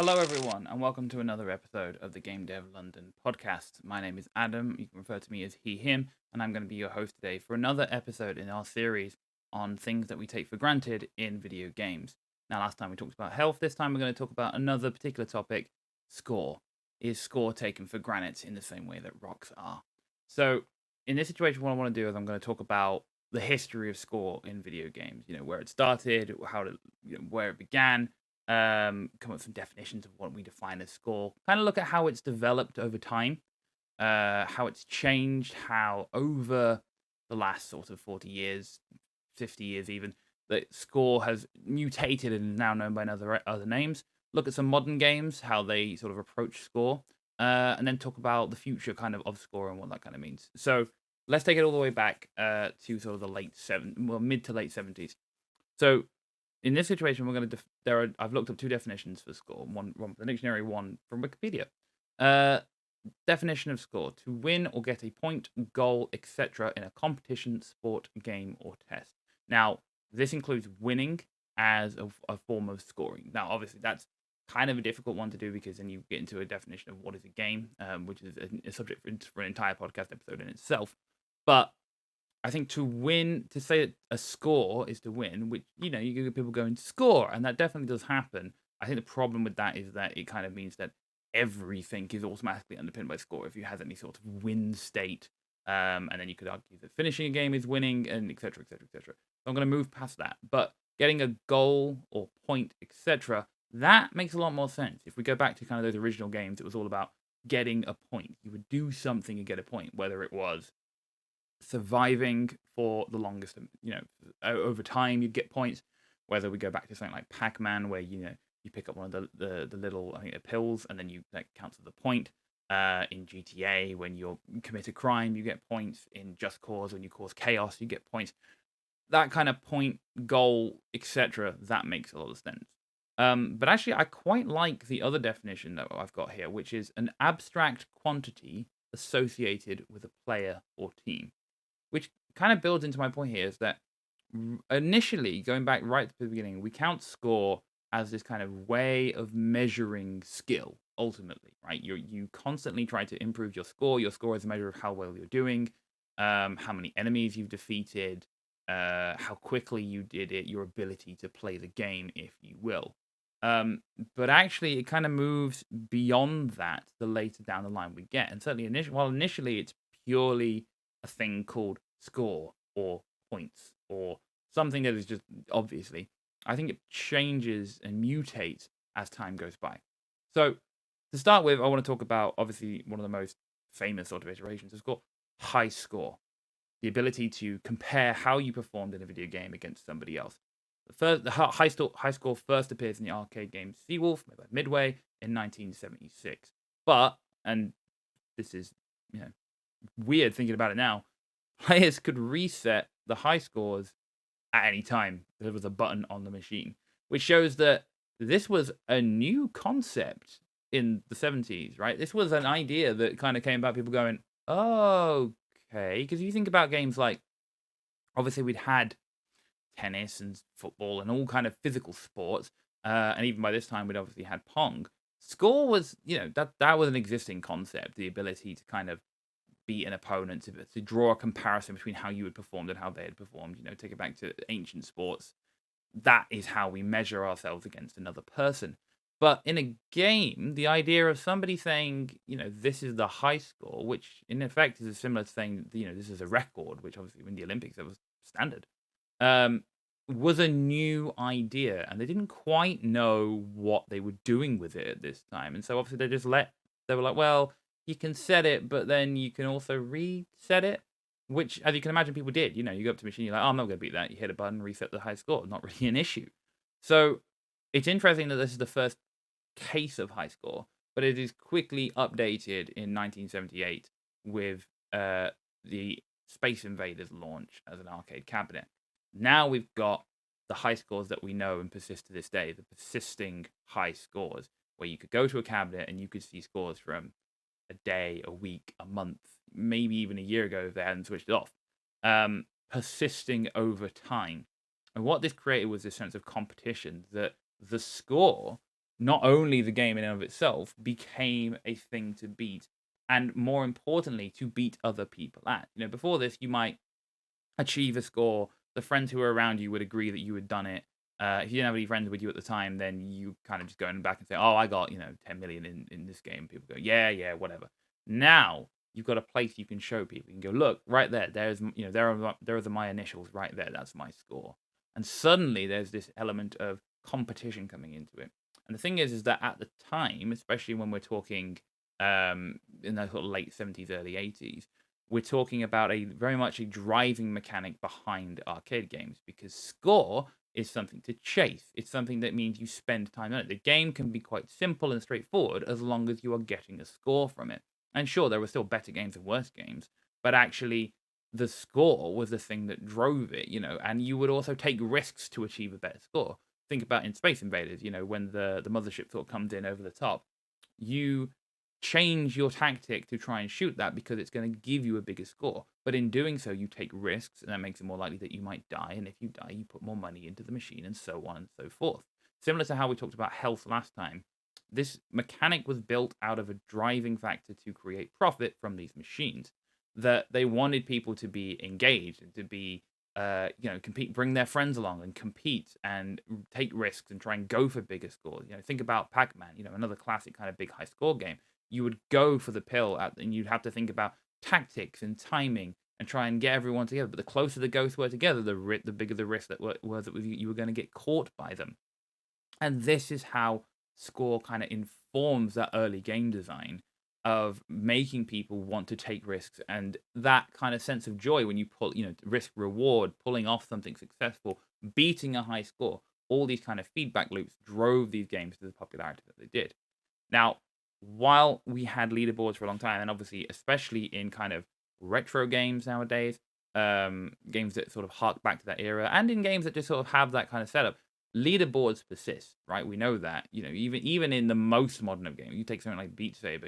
Hello, everyone, and welcome to another episode of the Game Dev London podcast. My name is Adam. You can refer to me as he, him, and I'm going to be your host today for another episode in our series on things that we take for granted in video games. Now, last time we talked about health. This time we're going to talk about another particular topic, score. Is score taken for granite in the same way that rocks are? So, in this situation, what I want to do is I'm going to talk about the history of score in video games. You know, where it started, where it began, come up with some definitions of what we define as score, kind of look at how it's developed over time, how it's changed, how over the last sort of 40 years, 50 years even, that score has mutated and is now known by other names. Look at some modern games, how they sort of approach score, and then talk about the future of score and what that kind of means. So let's take it all the way back to sort of the mid to late 70s. So in this situation, we're going to. I've looked up two definitions for score. One from the dictionary, one from Wikipedia. Definition of score: to win or get a point, goal, etc. in a competition, sport, game, or test. Now, this includes winning as a form of scoring. Now, obviously, that's kind of a difficult one to do because then you get into a definition of what is a game, which is a subject for an entire podcast episode in itself. But I think to say that a score is to win, which, you get people going to score, and that definitely does happen. I think the problem with that is that it kind of means that everything is automatically underpinned by score if you have any sort of win state. And then you could argue that finishing a game is winning, and et cetera, et cetera, et cetera. So I'm going to move past that. But getting a goal or point, etc., that makes a lot more sense. If we go back to kind of those original games, it was all about getting a point. You would do something and get a point, whether it was surviving for the longest, over time you'd get points. Whether we go back to something like Pac-Man, where you pick up one of the little, I think, the pills, and then that counts as a point. In GTA, when you commit a crime, you get points. In Just Cause, when you cause chaos, you get points. That kind of point, goal, etc. That makes a lot of sense. But actually, I quite like the other definition that I've got here, which is an abstract quantity associated with a player or team. Which kind of builds into my point here is that initially, going back right to the beginning, we count score as this kind of way of measuring skill, ultimately, right? You constantly try to improve your score. Your score is a measure of how well you're doing, how many enemies you've defeated, how quickly you did it, your ability to play the game, if you will. But actually, it kind of moves beyond that the later down the line we get. And certainly, initially it's purely a thing called score or points or something that is just obviously, I think it changes and mutates as time goes by. So to start with, I want to talk about obviously one of the most famous sort of iterations of score, high score. The ability to compare how you performed in a video game against somebody else. The high score first appears in the arcade game Seawolf, made by Midway, in 1976. But, and this is, weird thinking about it now, players could reset the high scores at any time. There was a button on the machine, which shows that this was a new concept in the 70s, right? This was an idea that kind of came about, people going, oh, okay. Because if you think about games like, obviously we'd had tennis and football and all kind of physical sports, and even by this time we'd obviously had Pong. Score was, that was an existing concept, the ability to kind of beat an opponent, to draw a comparison between how you had performed and how they had performed. Take it back to ancient sports. That is how we measure ourselves against another person. But in a game, the idea of somebody saying, this is the high score, which in effect is a similar to saying, this is a record, which obviously in the Olympics that was standard, was a new idea, and they didn't quite know what they were doing with it at this time. And so obviously they were like, well, you can set it, but then you can also reset it, which, as you can imagine, people did. You go up to the machine, you're like, oh, I'm not going to beat that. You hit a button, reset the high score. Not really an issue. So it's interesting that this is the first case of high score, but it is quickly updated in 1978 with the Space Invaders launch as an arcade cabinet. Now we've got the high scores that we know and persist to this day, the persisting high scores, where you could go to a cabinet and you could see scores from a day, a week, a month, maybe even a year ago if they hadn't switched it off, persisting over time. And what this created was this sense of competition, that the score not only the game in and of itself became a thing to beat, and more importantly, to beat other people at. Before this, you might achieve a score. The friends who were around you would agree that you had done it. If you didn't have any friends with you at the time, then you kind of just go back and say, "Oh, I got 10 million in this game." People go, "Yeah, yeah, whatever." Now you've got a place you can show people. You can go, "Look, right there. There's there are my initials right there. That's my score." And suddenly there's this element of competition coming into it. And the thing is that at the time, especially when we're talking in the sort of late 70s, early 80s, we're talking about a very much a driving mechanic behind arcade games, because score is something to chase. It's something that means you spend time on it. The game can be quite simple and straightforward as long as you are getting a score from it. And sure, there were still better games and worse games, but actually the score was the thing that drove it, and you would also take risks to achieve a better score. Think about in Space Invaders, when the mothership sort of comes in over the top, you change your tactic to try and shoot that because it's going to give you a bigger score. But in doing so, you take risks, and that makes it more likely that you might die. And if you die, you put more money into the machine, and so on and so forth. Similar to how we talked about health last time, this mechanic was built out of a driving factor to create profit from these machines. That they wanted people to be engaged and to be compete, bring their friends along and compete and take risks and try and go for bigger scores. Think about Pac-Man, another classic kind of big high score game. You would go for the pill and you'd have to think about tactics and timing and try and get everyone together. But the closer the ghosts were together, the bigger the risk that you were going to get caught by them. And this is how score kind of informs that early game design of making people want to take risks, and that kind of sense of joy when you pull, risk reward, pulling off something successful, beating a high score. All these kind of feedback loops drove these games to the popularity that they did. Now, while we had leaderboards for a long time, and obviously, especially in kind of retro games nowadays, games that sort of hark back to that era, and in games that just sort of have that kind of setup, leaderboards persist, right? We know that, even in the most modern of games, you take something like Beat Saber,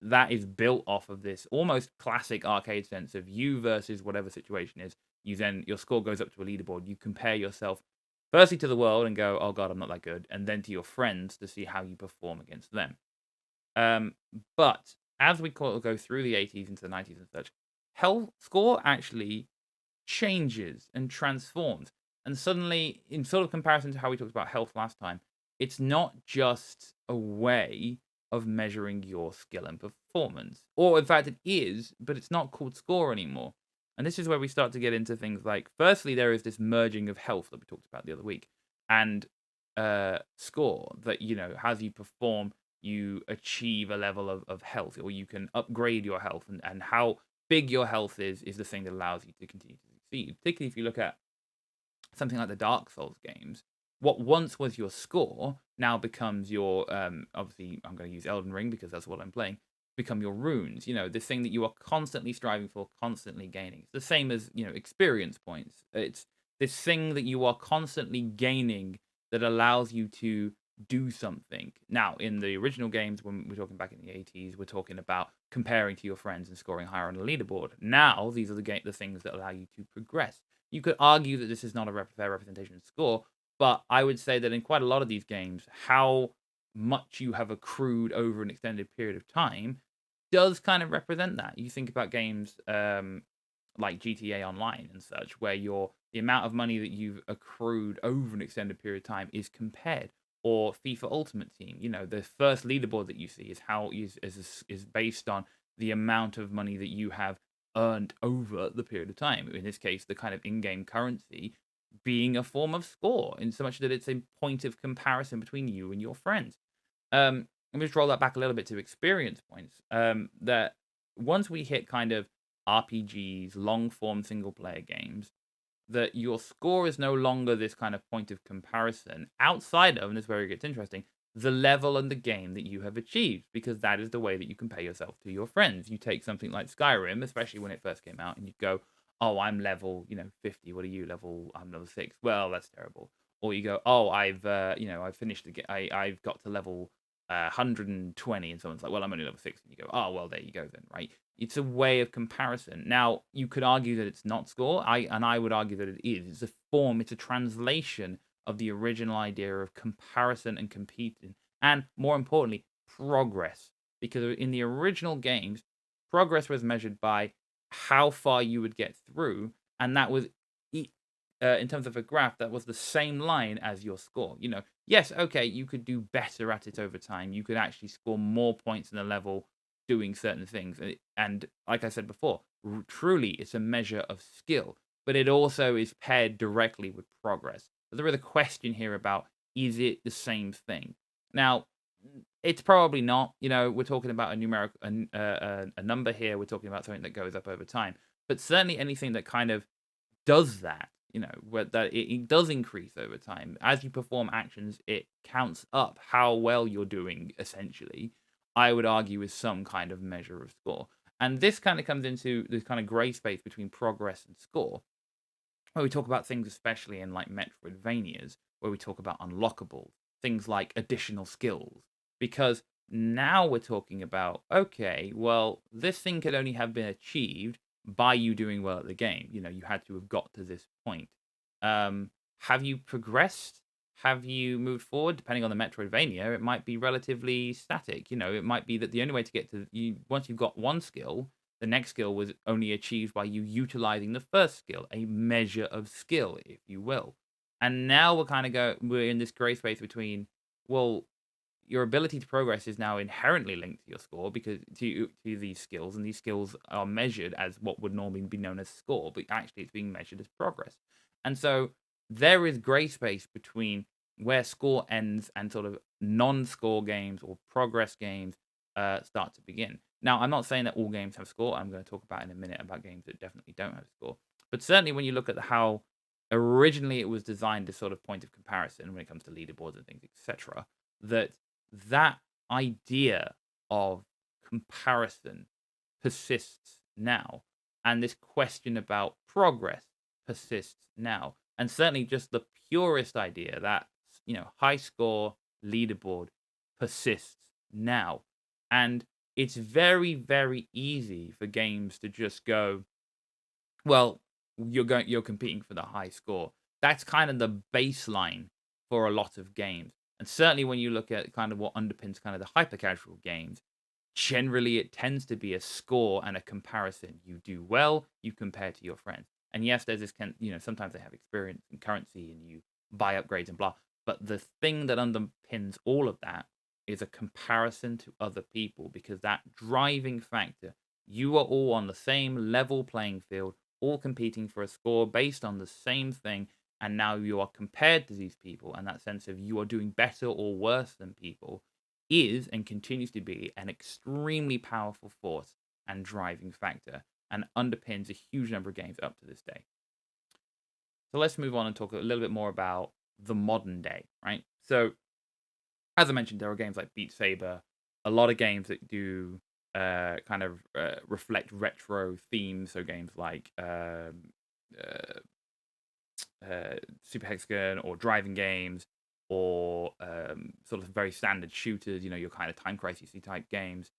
that is built off of this almost classic arcade sense of you versus whatever situation is. Your score goes up to a leaderboard. You compare yourself firstly to the world and go, "Oh God, I'm not that good," and then to your friends to see how you perform against them. But as we go through the 80s into the 90s and such, health score actually changes and transforms. And suddenly, in sort of comparison to how we talked about health last time, it's not just a way of measuring your skill and performance. Or, in fact, it is, but it's not called score anymore. And this is where we start to get into things like, firstly, there is this merging of health that we talked about the other week, and score that, as you perform, you achieve a level of health, or you can upgrade your health, and how big your health is the thing that allows you to continue to succeed. Particularly if you look at something like the Dark Souls games, what once was your score now becomes your obviously I'm going to use Elden Ring because that's what I'm playing, become your runes, this thing that you are constantly striving for, constantly gaining. It's the same as, experience points. It's this thing that you are constantly gaining that allows you to do something. Now, in the original games, when we're talking back in the 80s, we're talking about comparing to your friends and scoring higher on the leaderboard. Now, these are the things that allow you to progress. You could argue that this is not a fair representation of score, but I would say that in quite a lot of these games, how much you have accrued over an extended period of time does kind of represent that. You think about games like GTA Online and such, where the amount of money that you've accrued over an extended period of time is compared. Or FIFA Ultimate Team, the first leaderboard that you see is based on the amount of money that you have earned over the period of time. In this case, the kind of in-game currency being a form of score, in so much that it's a point of comparison between you and your friends. Let me just roll that back a little bit to experience points. That once we hit kind of RPGs, long-form single-player games, that your score is no longer this kind of point of comparison outside of, and this is where it gets interesting, the level and the game that you have achieved, because that is the way that you compare yourself to your friends. You take something like Skyrim, especially when it first came out, and you go, "Oh, I'm level, 50. What are you level? I'm level 6. Well, that's terrible." Or you go, "Oh, I've finished the game. I've got to level 120," and someone's like, "Well, I'm only level 6." And you go, "Oh, well, there you go then," right? It's a way of comparison. Now, you could argue that it's not score. I would argue that it is. It's a form. It's a translation of the original idea of comparison and competing, and more importantly, progress. Because in the original games, progress was measured by how far you would get through, and that was in terms of a graph, that was the same line as your score. Yes, okay, you could do better at it over time. You could actually score more points in a level doing certain things. And like I said before, truly, it's a measure of skill, but it also is paired directly with progress. So there is a question here about, is it the same thing? Now, it's probably not. We're talking about a numeric a number here. We're talking about something that goes up over time. But certainly anything that kind of does that, where that it does increase over time. As you perform actions, it counts up how well you're doing, essentially. I would argue is some kind of measure of score. And this kind of comes into this kind of gray space between progress and score, where we talk about things, especially in like Metroidvanias, where we talk about unlockable things like additional skills. Because now we're talking about, okay, well, this thing could only have been achieved by you doing well at the game. You had to have got to this point. Have you progressed? Have you moved forward? Depending on the Metroidvania, it might be relatively static. It might be that the only way to get to you, once you've got one skill, the next skill was only achieved by you utilizing the first skill, a measure of skill, if you will. And now we're in this gray space between, well, your ability to progress is now inherently linked to your score because to these skills, and these skills are measured as what would normally be known as score, but actually it's being measured as progress. And so there is gray space between where score ends and sort of non-score games or progress games start to begin. Now, I'm not saying that all games have score. I'm going to talk about in a minute about games that definitely don't have score. But certainly when you look at how originally it was designed as sort of point of comparison when it comes to leaderboards and things, etc., that idea of comparison persists now. And this question about progress persists now. And certainly just the purest idea that, high score leaderboard persists now. And it's very, very easy for games to just go, well, you're competing for the high score. That's kind of the baseline for a lot of games. And certainly when you look at kind of what underpins kind of the hyper casual games, generally it tends to be a score and a comparison. You do well, you compare to your friends. And yes, there's this sometimes they have experience and currency and you buy upgrades and blah. But the thing that underpins all of that is a comparison to other people, because that driving factor, you are all on the same level playing field, all competing for a score based on the same thing, and now you are compared to these people, and that sense of you are doing better or worse than people is and continues to be an extremely powerful force and driving factor, and underpins a huge number of games up to this day. So let's move on and talk a little bit more about the modern day, right? So as I mentioned, there are games like Beat Saber, a lot of games that do reflect retro themes. So games like Super Hexagon or driving games, or sort of very standard shooters, your kind of Time Crisis type games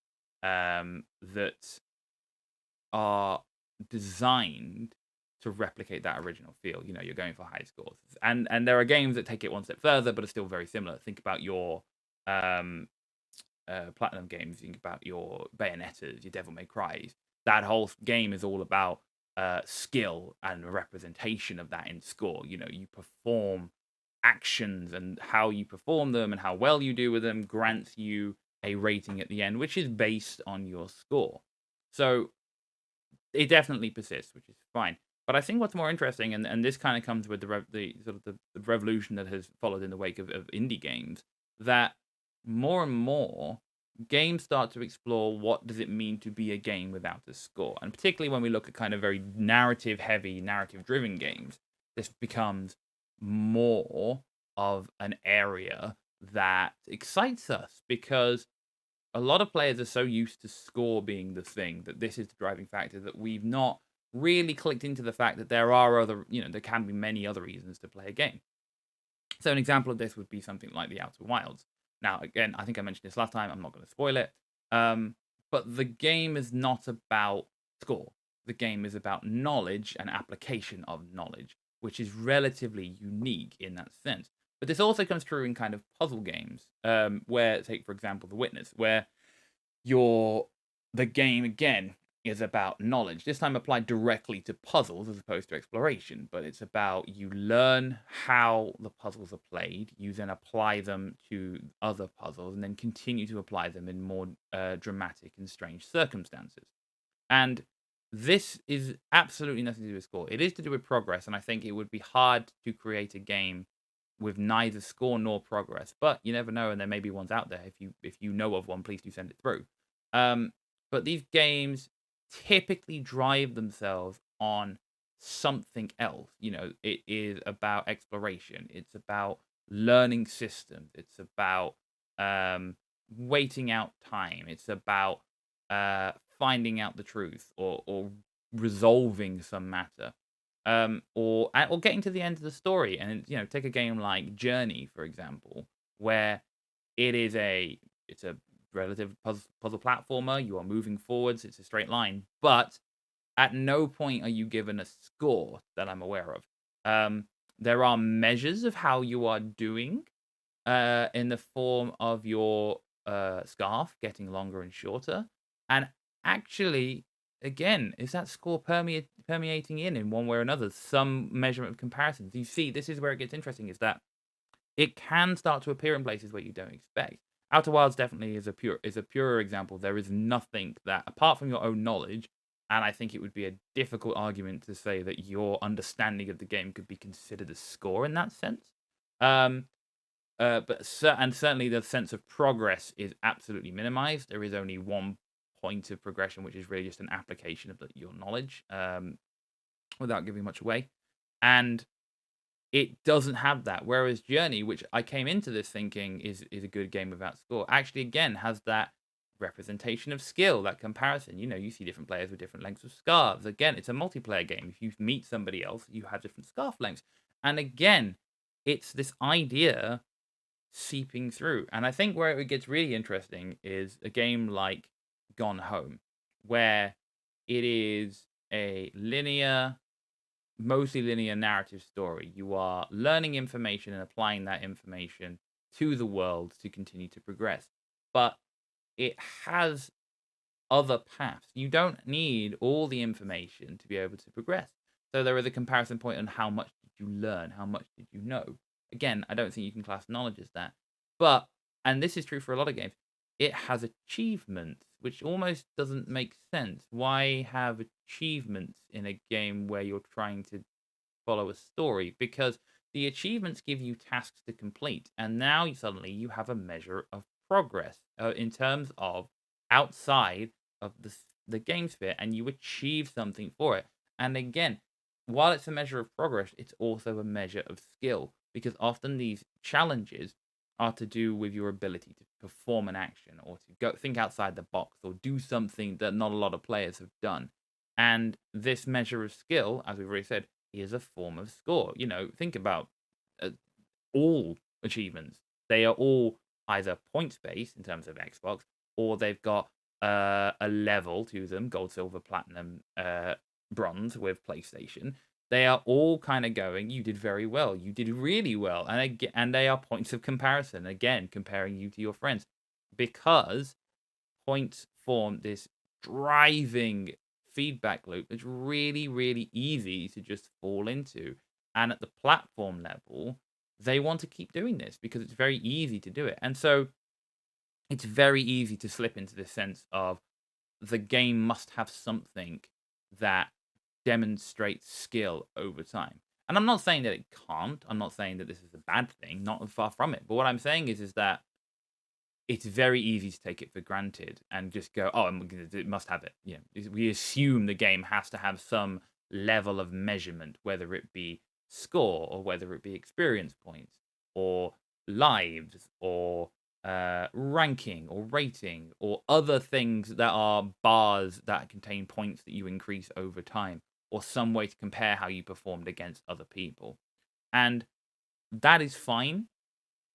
that are designed to replicate that original feel. You're going for high scores, and there are games that take it one step further, but are still very similar. Think about your Platinum games. Think about your Bayonettas, your Devil May Cries. That whole game is all about skill and representation of that in score. You perform actions, and how you perform them and how well you do with them grants you a rating at the end, which is based on your score. So it definitely persists, which is fine. But I think what's more interesting, and this kind of comes with the revolution that has followed in the wake of indie games, that more and more games start to explore what does it mean to be a game without a score. And particularly when we look at kind of very narrative-heavy, narrative-driven games, this becomes more of an area that excites us, because a lot of players are so used to score being the thing, that this is the driving factor, that we've not really clicked into the fact that there are other, there can be many other reasons to play a game. So an example of this would be something like the Outer Wilds. Now, again, I think I mentioned this last time. I'm not going to spoil it. But the game is not about score. The game is about knowledge and application of knowledge, which is relatively unique in that sense. But this also comes true in kind of puzzle games, where, take for example, The Witness, where your the game again is about knowledge. This time applied directly to puzzles as opposed to exploration, but it's about you learn how the puzzles are played, you then apply them to other puzzles, and then continue to apply them in more dramatic and strange circumstances. And this is absolutely nothing to do with score. It is to do with progress, and I think it would be hard to create a game with neither score nor progress. But you never know, and there may be ones out there. If you know of one, please do send it through. Um, but these games typically drive themselves on something else. It is about exploration. It's about learning systems. It's about waiting out time. It's about finding out the truth or resolving some matter, or getting to the end of the story. And take a game like Journey, for example, where it's a relative puzzle platformer. You are moving forwards. It's a straight line, but at no point are you given a score that I'm aware of. There are measures of how you are doing, in the form of your scarf getting longer and shorter. And actually, again, is that score permeating in one way or another? Some measurement of comparisons. You see, this is where it gets interesting, is that it can start to appear in places where you don't expect. Outer Wilds definitely is a purer example. There is nothing that, apart from your own knowledge, and I think it would be a difficult argument to say that your understanding of the game could be considered a score in that sense. Um, and certainly the sense of progress is absolutely minimized. There is only one point of progression, which is really just an application of your knowledge, without giving much away. And it doesn't have that. Whereas Journey, which I came into this thinking is a good game without score, actually again has that representation of skill, that comparison. You see different players with different lengths of scarves. Again, it's a multiplayer game. If you meet somebody else, you have different scarf lengths. And again, it's this idea seeping through. And I think where it gets really interesting is a game like Gone Home, where it is a mostly linear narrative story. You are learning information and applying that information to the world to continue to progress. But it has other paths. You don't need all the information to be able to progress. So there is a comparison point on how much did you learn, how much did you know. Again, I don't think you can class knowledge as that. But, and this is true for a lot of games, it has achievements, which almost doesn't make sense. Why have achievements in a game where you're trying to follow a story? Because the achievements give you tasks to complete, and now suddenly you have a measure of progress, in terms of outside of the game sphere, and you achieve something for it. And again, while it's a measure of progress, it's also a measure of skill, because often these challenges are to do with your ability to perform an action, or to go think outside the box, or do something that not a lot of players have done. And this measure of skill, as we've already said, is a form of score. Think about uh, all achievements. They are all either points based in terms of Xbox, or they've got a level to them: gold, silver, platinum, bronze with PlayStation. They are all kind of going, you did very well, you did really well, and they are points of comparison. Again, comparing you to your friends, because points form this driving feedback loop that's really, really easy to just fall into. And at the platform level, they want to keep doing this because it's very easy to do it. And so it's very easy to slip into this sense of the game must have something that demonstrates skill over time. And I'm not saying that it can't. I'm not saying that this is a bad thing. Not far from it. But what I'm saying is that it's very easy to take it for granted and just go, oh, it must have it. We assume the game has to have some level of measurement, whether it be score, or whether it be experience points, or lives, or ranking, or rating, or other things that are bars that contain points that you increase over time, or some way to compare how you performed against other people. And that is fine,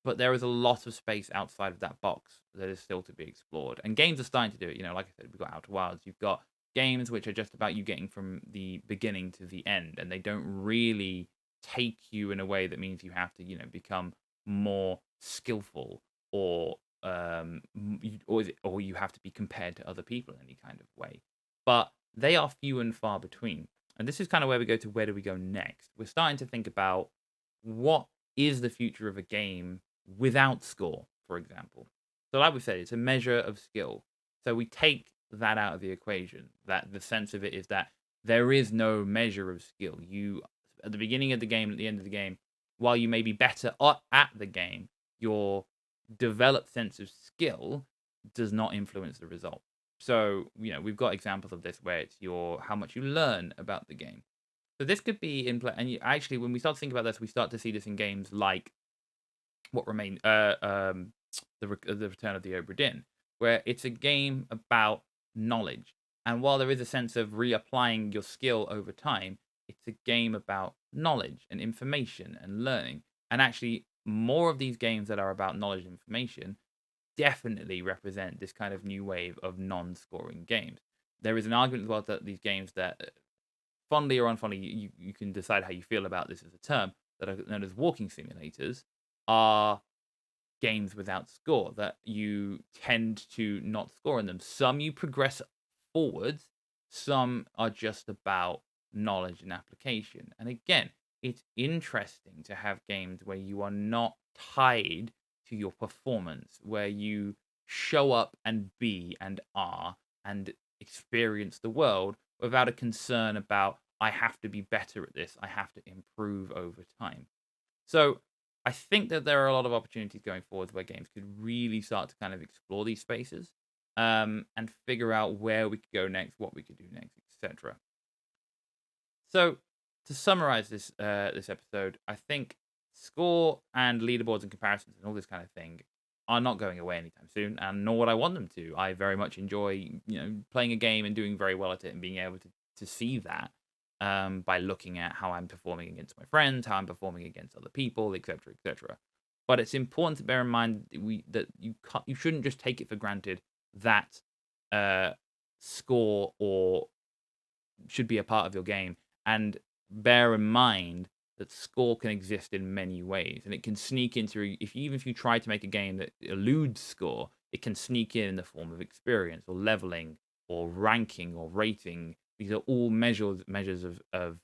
but there is a lot of space outside of that box that is still to be explored. And games are starting to do it. Like I said, we've got Outer Wilds. You've got games which are just about you getting from the beginning to the end, and they don't really take you in a way that means you have to, become more skillful, or or you have to be compared to other people in any kind of way. But they are few and far between. And this is kind of where we go to where do we go next? We're starting to think about what is the future of a game without score, for example. So, like we said, it's a measure of skill. So we take that out of the equation. That the sense of it is that there is no measure of skill. You at the beginning of the game, at the end of the game, while you may be better at the game, your developed sense of skill does not influence the result. So, we've got examples of this where it's how much you learn about the game. So this could be in play, and actually, when we start to think about this, we start to see this in games like what remains, the Return of the Obra Dinn, where it's a game about knowledge. And while there is a sense of reapplying your skill over time, it's a game about knowledge and information and learning. And actually, more of these games that are about knowledge and information definitely represent this kind of new wave of non-scoring games. There is an argument as well that these games that, fondly or unfondly, you can decide how you feel about this as a term, that are known as walking simulators, are games without score, that you tend to not score in them. Some you progress forwards, some are just about knowledge and application. And again, it's interesting to have games where you are not tied to your performance, where you show up and be and are and experience the world without a concern about, I have to be better at this, I have to improve over time. So I think that there are a lot of opportunities going forward where games could really start to kind of explore these spaces, and figure out where we could go next, what we could do next, etc. So to summarize this episode, I think score and leaderboards and comparisons and all this kind of thing are not going away anytime soon, and nor would I want them to. I very much enjoy playing a game and doing very well at it, and being able to see that, by looking at how I'm performing against my friends, how I'm performing against other people, etc., etc. But it's important to bear in mind that you shouldn't just take it for granted that score or should be a part of your game, and bear in mind that score can exist in many ways, and it can sneak into, even if you try to make a game that eludes score, it can sneak in the form of experience or leveling or ranking or rating. These are all measures of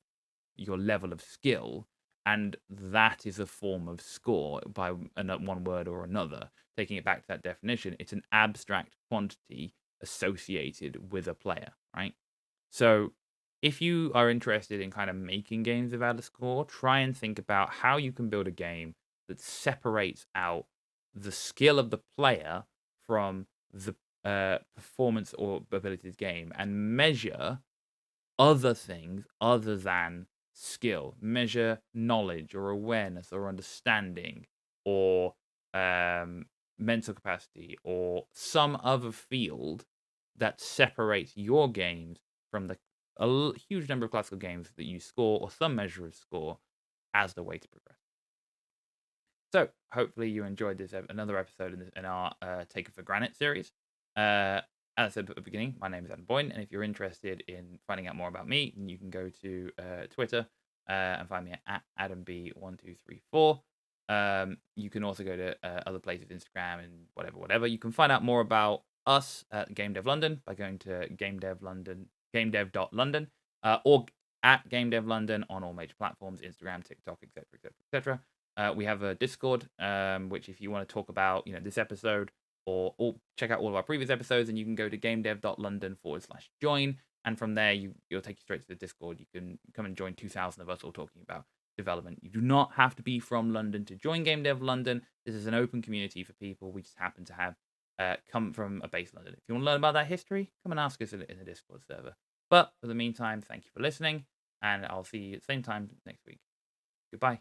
your level of skill, and that is a form of score by one word or another. Taking it back to that definition, it's an abstract quantity associated with a player, right? So if you are interested in kind of making games without a score, try and think about how you can build a game that separates out the skill of the player from the performance or abilities game, and measure other things other than skill. Measure knowledge or awareness or understanding, or mental capacity, or some other field that separates your games from the huge number of classical games that you score, or some measure of score, as the way to progress. So hopefully you enjoyed this another episode in our Taken For Granite series. As I said at the beginning, my name is Adam Boyne, and if you're interested in finding out more about me, you can go to Twitter and find me at AdamB1234. You can also go to other places, Instagram and whatever. You can find out more about us at Game Dev London by going to gamedev.london, or at Game Dev London on all major platforms, Instagram, TikTok, etc. We have a Discord, which if you want to talk about this episode, or check out all of our previous episodes, and you can go to gamedev.london/join, and from there it'll take you straight to the Discord. You can come and join 2,000 of us all talking about development. You do not have to be from London to join Game Dev London. This is an open community for people. We just happen to have come from a base London. If you want to learn about that history, come and ask us in the Discord server. But for the meantime, thank you for listening, and I'll see you at the same time next week. Goodbye.